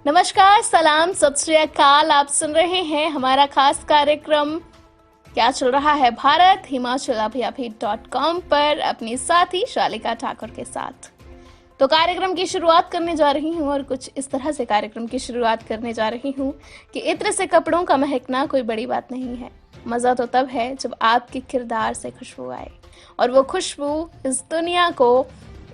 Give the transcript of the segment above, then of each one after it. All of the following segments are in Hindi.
नमस्कार, सलाम, सत श्री अकाल। आप सुन रहे हैं हमारा खास कार्यक्रम क्या चल रहा है भारत हिमाचल अभी.com पर अपनी साथी शालिका ठाकुर के साथ। तो कार्यक्रम की शुरुआत करने जा रही हूँ और कुछ इस तरह से कार्यक्रम की शुरुआत करने जा रही हूँ कि इत्र से कपड़ों का महकना कोई बड़ी बात नहीं है। मज़ा तो तब है जब आपके किरदार से खुशबू आए और वो खुशबू इस दुनिया को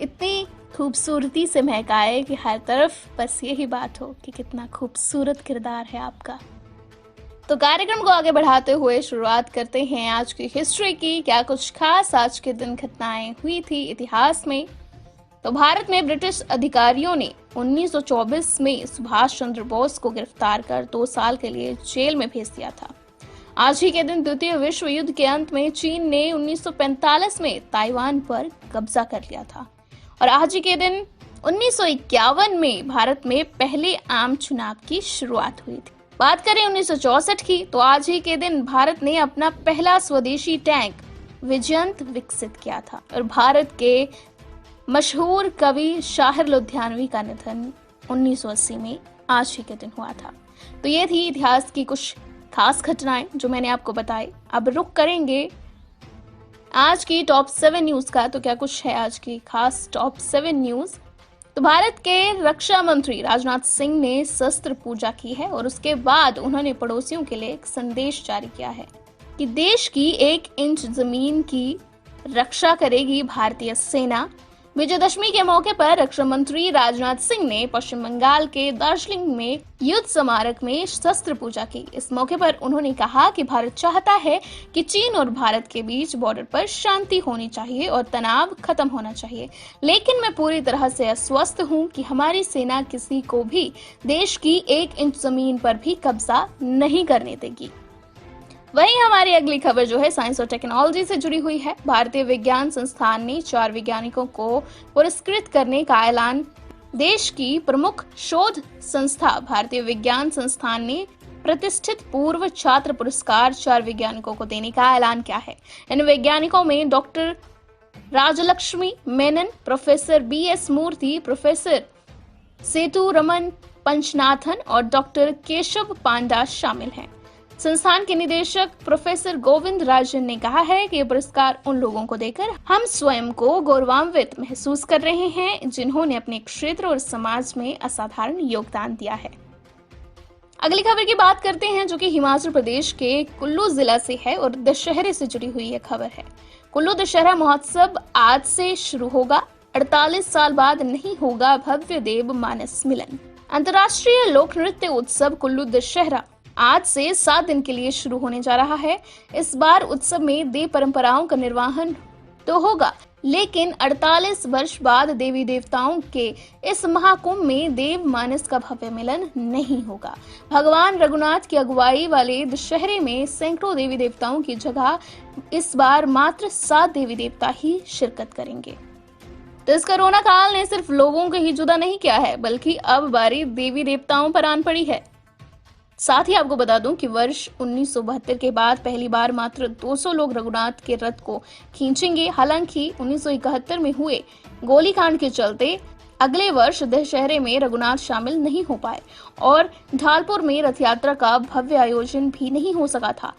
इतनी खूबसूरती से महकाए कि हर तरफ बस यही बात हो कि कितना खूबसूरत किरदार है आपका। तो कार्यक्रम को आगे बढ़ाते हुए शुरुआत करते हैं आज की हिस्ट्री की। क्या कुछ खास आज के दिन घटनाएं हुई थी इतिहास में। तो भारत में ब्रिटिश अधिकारियों ने 1924 में सुभाष चंद्र बोस को गिरफ्तार कर 2 साल के लिए जेल में भेज दिया था। आज ही के दिन द्वितीय विश्व युद्ध के अंत में चीन ने 1945 में ताइवान पर कब्जा कर लिया था और आज ही के दिन 1951 में भारत में पहले आम चुनाव की शुरुआत हुई थी। बात करें 1964 की, तो आज ही के दिन भारत ने अपना पहला स्वदेशी टैंक विजयंत विकसित किया था और भारत के मशहूर कवि शाहिर लुधियानवी का निधन 1980 में आज ही के दिन हुआ था। तो ये थी इतिहास की कुछ खास घटनाएं जो मैंने आपको बताई। अब रुक करेंगे आज की टॉप 7 न्यूज का। तो क्या कुछ है आज की खास टॉप 7 न्यूज। तो भारत के रक्षा मंत्री राजनाथ सिंह ने शस्त्र पूजा की है और उसके बाद उन्होंने पड़ोसियों के लिए एक संदेश जारी किया है कि देश की 1 इंच जमीन की रक्षा करेगी भारतीय सेना। विजयदशमी के मौके पर रक्षा मंत्री राजनाथ सिंह ने पश्चिम बंगाल के दार्जिलिंग में युद्ध स्मारक में शस्त्र पूजा की। इस मौके पर उन्होंने कहा कि भारत चाहता है कि चीन और भारत के बीच बॉर्डर पर शांति होनी चाहिए और तनाव खत्म होना चाहिए, लेकिन मैं पूरी तरह से आश्वस्त हूं कि हमारी सेना किसी को भी देश की 1 इंच जमीन पर भी कब्जा नहीं करने देगी। वहीं हमारी अगली खबर जो है साइंस और टेक्नोलॉजी से जुड़ी हुई है। भारतीय विज्ञान संस्थान ने 4 वैज्ञानिकों को पुरस्कृत करने का ऐलान। देश की प्रमुख शोध संस्था भारतीय विज्ञान संस्थान ने प्रतिष्ठित पूर्व छात्र पुरस्कार 4 वैज्ञानिकों को देने का ऐलान किया है। इन वैज्ञानिकों में doctor Rajalakshmi Menon, professor BS Murthy, professor Sethu Raman Panchanathan और डॉक्टर केशव पांडा शामिल हैं। संस्थान के निदेशक प्रोफेसर गोविंद राजन ने कहा है कि ये पुरस्कार उन लोगों को देकर हम स्वयं को गौरवान्वित महसूस कर रहे हैं जिन्होंने अपने क्षेत्र और समाज में असाधारण योगदान दिया है। अगली खबर की बात करते हैं जो कि हिमाचल प्रदेश के कुल्लू जिला से है और दशहरे से जुड़ी हुई यह खबर है। कुल्लू दशहरा महोत्सव आज से शुरू होगा। 48 साल बाद नहीं होगा भव्य देव मानस मिलन। अंतर्राष्ट्रीय लोक नृत्य उत्सव कुल्लू दशहरा आज से 7 दिन के लिए शुरू होने जा रहा है। इस बार उत्सव में देव परंपराओं का निर्वहन तो होगा, लेकिन 48 वर्ष बाद देवी देवताओं के इस महाकुंभ में देव मानस का भव्य मिलन नहीं होगा। भगवान रघुनाथ की अगुवाई वाले दशहरे में सैकड़ों देवी देवताओं की जगह इस बार मात्र 7 देवी देवता ही शिरकत करेंगे। तो इस कोरोना काल ने सिर्फ लोगों को ही जुदा नहीं किया है, बल्कि अब बारी देवी देवताओं पर आन पड़ी है। साथ ही आपको बता दूं कि वर्ष 1972 के बाद पहली बार मात्र 200 लोग रघुनाथ के रथ को खींचेंगे। हालांकि 1971 में हुए गोलीकांड के चलते अगले वर्ष दशहरे में रघुनाथ शामिल नहीं हो पाए और ढालपुर में रथ यात्रा का भव्य आयोजन भी नहीं हो सका था।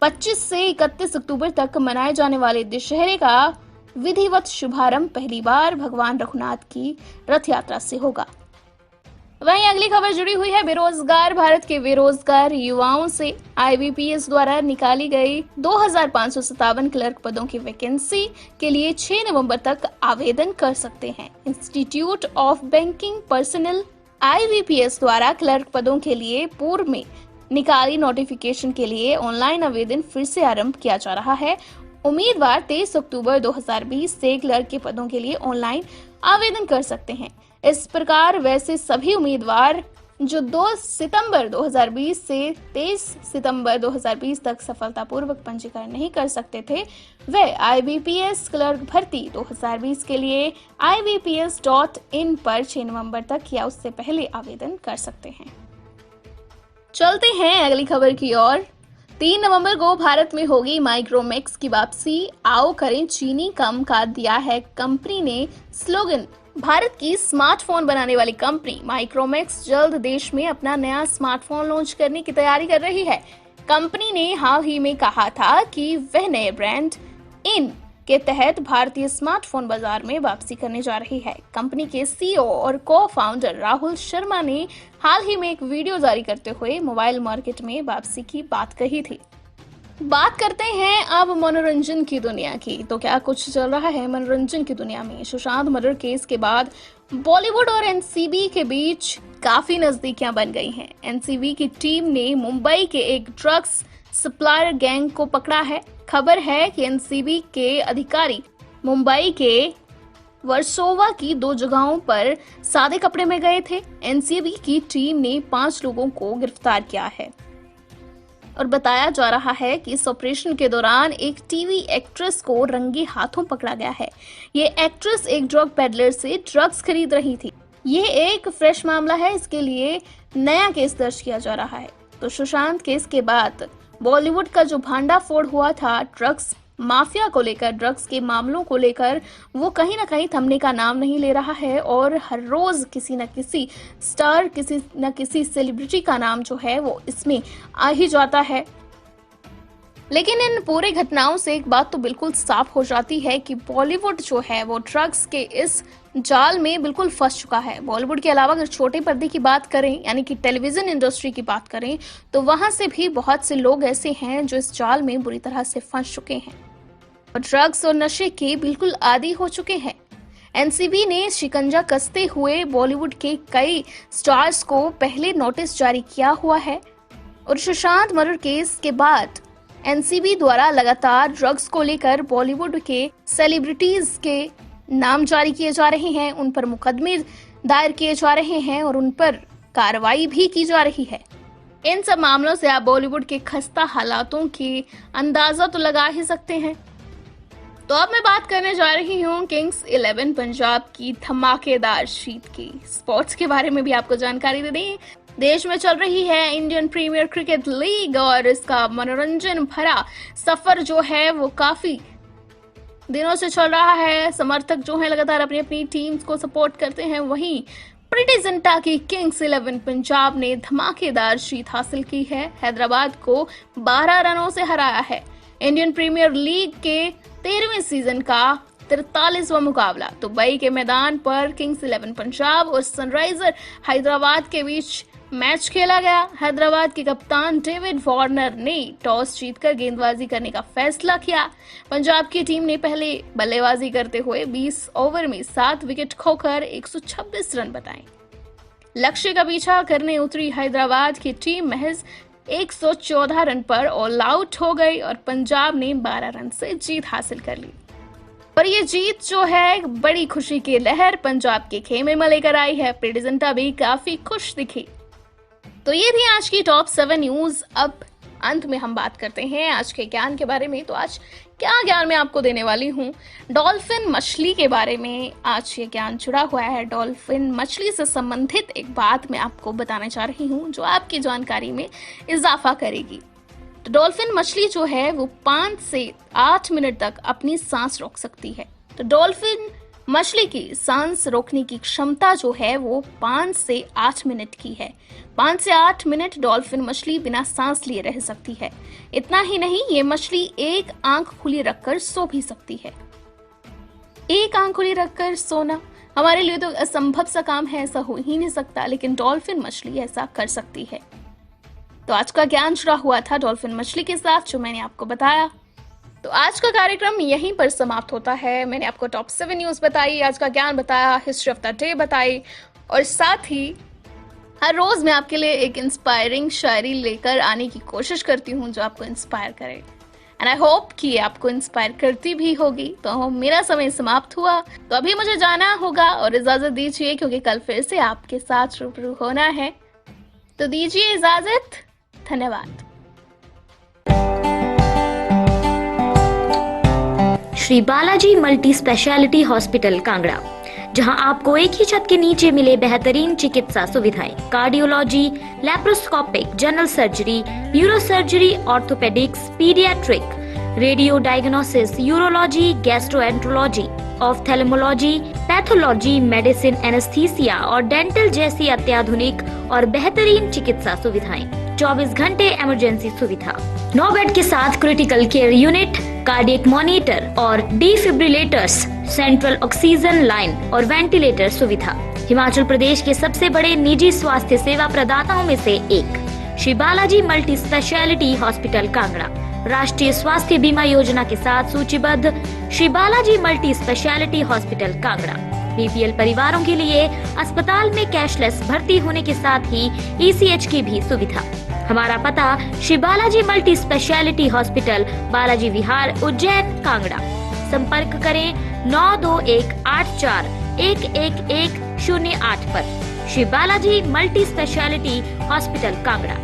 25 से 31 अक्टूबर तक मनाए जाने वाले दशहरे का विधिवत शुभारंभ पहली बार भगवान रघुनाथ की रथ यात्रा से होगा। वहीं अगली खबर जुड़ी हुई है बेरोजगार भारत के बेरोजगार युवाओं से। IBPS द्वारा निकाली गई 2557 क्लर्क पदों की वैकेंसी के लिए 6 नवंबर तक आवेदन कर सकते हैं। Institute of banking personal IBPS द्वारा क्लर्क पदों के लिए पूर्व में निकाली नोटिफिकेशन के लिए ऑनलाइन आवेदन फिर से आरंभ किया जा रहा है। उम्मीदवार 23 अक्टूबर 2020 से क्लर्क के पदों के लिए ऑनलाइन आवेदन कर सकते हैं। इस प्रकार वैसे सभी उम्मीदवार जो 2 सितंबर 2020 से 23 सितंबर 2020 तक सफलतापूर्वक पंजीकरण नहीं कर सकते थे, वे IBPS क्लर्क भर्ती 2020 के लिए ibps.in पर 6 नवंबर तक या उससे पहले आवेदन कर सकते हैं। चलते हैं अगली खबर की ओर। 3 नवंबर को भारत में होगी माइक्रोमैक्स की वापसी। आओ करें चीनी कम का दिया है कंपनी ने स्लोगन। भारत की स्मार्टफोन बनाने वाली कंपनी माइक्रोमैक्स जल्द देश में अपना नया स्मार्टफोन लॉन्च करने की तैयारी कर रही है। कंपनी ने हाल ही में कहा था कि वह नए ब्रांड इन के तहत भारतीय स्मार्टफोन बाजार में वापसी करने जा रही है। कंपनी के सीईओ और को फाउंडर राहुल शर्मा ने हाल ही में एक वीडियो जारी करते हुए मोबाइल मार्केट में वापसी की बात कही थी। बात करते हैं अब मनोरंजन की दुनिया की। तो क्या कुछ चल रहा है मनोरंजन की दुनिया में। सुशांत मर्डर केस के बाद बॉलीवुड और एनसीबी के बीच काफी नजदीकियां बन गई हैं। एनसीबी की टीम ने मुंबई के एक ड्रग्स सप्लायर गैंग को पकड़ा है। खबर है कि एनसीबी के अधिकारी मुंबई के वर्सोवा की 2 जगहों पर सादे कपड़े में गए थे। एनसीबी की टीम ने 5 लोगों को गिरफ्तार किया है और बताया जा रहा है कि इस ऑपरेशन के दौरान एक टीवी एक्ट्रेस को रंगे हाथों पकड़ा गया है। ये एक्ट्रेस एक ड्रग पेडलर से ड्रग्स खरीद रही थी। ये एक फ्रेश मामला है, इसके लिए नया केस दर्ज किया जा रहा है। तो सुशांत केस के बाद बॉलीवुड का जो भांडाफोड़ हुआ था ड्रग्स माफिया को लेकर, ड्रग्स के मामलों को लेकर, वो कहीं ना कहीं थमने का नाम नहीं ले रहा है और हर रोज किसी न किसी स्टार, किसी न किसी सेलिब्रिटी का नाम जो है वो इसमें आ ही जाता है। लेकिन इन पूरे घटनाओं से एक बात तो बिल्कुल साफ हो जाती है कि बॉलीवुड जो है वो ड्रग्स के इस जाल में बिल्कुल फंस चुका है। बॉलीवुड के अलावा अगर छोटे पर्दे की बात करें, यानी कि टेलीविजन इंडस्ट्री की बात करें, तो वहां से भी बहुत से लोग ऐसे हैं जो इस जाल में बुरी तरह से फंस चुके हैं और ड्रग्स और नशे के बिल्कुल आदी हो चुके हैं। एनसीबी ने शिकंजा कसते हुए बॉलीवुड के कई स्टार्स को पहले नोटिस जारी किया हुआ है और सुशांत मर्डर केस के बाद एनसीबी द्वारा लगातार ड्रग्स को लेकर बॉलीवुड के सेलिब्रिटीज के नाम जारी किए जा रहे हैं, उन पर मुकदमे दायर किए जा रहे हैं और उन पर कार्रवाई भी की जा रही है। इन सब मामलों से आप बॉलीवुड के खस्ता हालातों की अंदाजा तो लगा ही सकते हैं। तो अब मैं बात करने जा रही हूँ किंग्स 11 पंजाब की धमाकेदार जीत की। स्पोर्ट्स के बारे में भी आपको जानकारी दे दें, देश में चल रही है इंडियन प्रीमियर क्रिकेट लीग और इसका मनोरंजन भरा सफर जो है वो काफी दिनों से चल रहा है। समर्थक जो है लगातार अपनी अपनी टीम्स को सपोर्ट करते हैं। वहीं प्रीति जिंटा की किंग्स 11 पंजाब ने धमाकेदार जीत हासिल की है, हैदराबाद को 12 रनों से हराया है। इंडियन प्रीमियर लीग के 13वें सीजन का 43वां मुकाबला दुबई के मैदान पर किंग्स 11 पंजाब और सनराइजर हैदराबाद के बीच मैच खेला गया। हैदराबाद के कप्तान डेविड वार्नर ने टॉस जीतकर गेंदबाजी करने का फैसला किया। पंजाब की टीम ने पहले बल्लेबाजी करते हुए 20 ओवर में 7 विकेट खोकर 126 रन बनाए। लक्ष्य का पीछा करने उतरी हैदराबाद की टीम महज 114 रन पर ऑल आउट हो गई और पंजाब ने 12 रन से जीत हासिल कर ली। पर ये जीत जो है बड़ी खुशी की लहर पंजाब के खेमे में लेकर आई है। प्रीति जिंटा भी काफी खुश दिखी। तो ये थी आज की टॉप 7 न्यूज। अब अंत में हम बात करते हैं आज के ज्ञान के बारे में। तो आज क्या ज्ञान मैं आपको देने वाली हूँ, डॉल्फिन मछली के बारे में आज ये ज्ञान जुड़ा हुआ है। डॉल्फिन मछली से संबंधित एक बात मैं आपको बताने जा रही हूँ जो आपकी जानकारी में इजाफा करेगी। तो डॉल्फिन मछली जो है वो 5 से 8 मिनट तक अपनी सांस रोक सकती है। तो डॉल्फिन मछली की सांस रोकने की क्षमता जो है वो 5 से 8 मिनट की है। 5 से 8 मिनट डॉल्फिन मछली बिना सांस लिए रह सकती है। इतना ही नहीं, ये मछली एक आंख खुली रखकर सो भी सकती है। एक आंख खुली रखकर सोना हमारे लिए तो असंभव सा काम है, ऐसा हो ही नहीं सकता, लेकिन डॉल्फिन मछली ऐसा कर सकती है। तो आज का ज्ञान जुड़ा हुआ था डॉल्फिन मछली के साथ जो मैंने आपको बताया। तो आज का कार्यक्रम यहीं पर समाप्त होता है। मैंने आपको टॉप 7 न्यूज बताई, आज का ज्ञान बताया, हिस्ट्री ऑफ द डे बताई और साथ ही हर रोज मैं आपके लिए एक इंस्पायरिंग शायरी लेकर आने की कोशिश करती हूँ जो आपको इंस्पायर करे। एंड आई होप कि आपको इंस्पायर करती भी होगी। तो मेरा समय समाप्त हुआ, तो अभी मुझे जाना होगा और इजाजत दीजिए क्योंकि कल फिर से आपके साथ रूबरू होना है। तो दीजिए इजाजत, धन्यवाद। Shri Balaji multi speciality hospital Kangra, जहां आपको एक ही छत के नीचे मिले बेहतरीन चिकित्सा सुविधाएं, cardiology, laparoscopic, general surgery, neuro surgery, orthopaedics, paediatric, radio diagnosis, urology, gastroenterology, ophthalmology, pathology, medicine, anaesthesia और डेंटल जैसी अत्याधुनिक और बेहतरीन चिकित्सा सुविधाएं, 24 घंटे इमरजेंसी सुविधा, 9 बेड के साथ critical care unit, cardiac monitor और डिफिब्रिलेटर्स, सेंट्रल ऑक्सीजन लाइन और वेंटिलेटर सुविधा। हिमाचल प्रदेश के सबसे बड़े निजी स्वास्थ्य सेवा प्रदाताओं में से एक Shri Balaji multi speciality hospital Kangra राष्ट्रीय स्वास्थ्य बीमा योजना के साथ सूचीबद्ध Shri Balaji multi speciality hospital Kangra BPL परिवारों के लिए अस्पताल में कैशलेस भर्ती होने के साथ ही ईसीएच की भी सुविधा। हमारा पता Shri Balaji multi speciality hospital, Balaji Vihar, Ujjain, Kangra. संपर्क करें 9218411108 पर। Shri Balaji multi speciality hospital Kangra.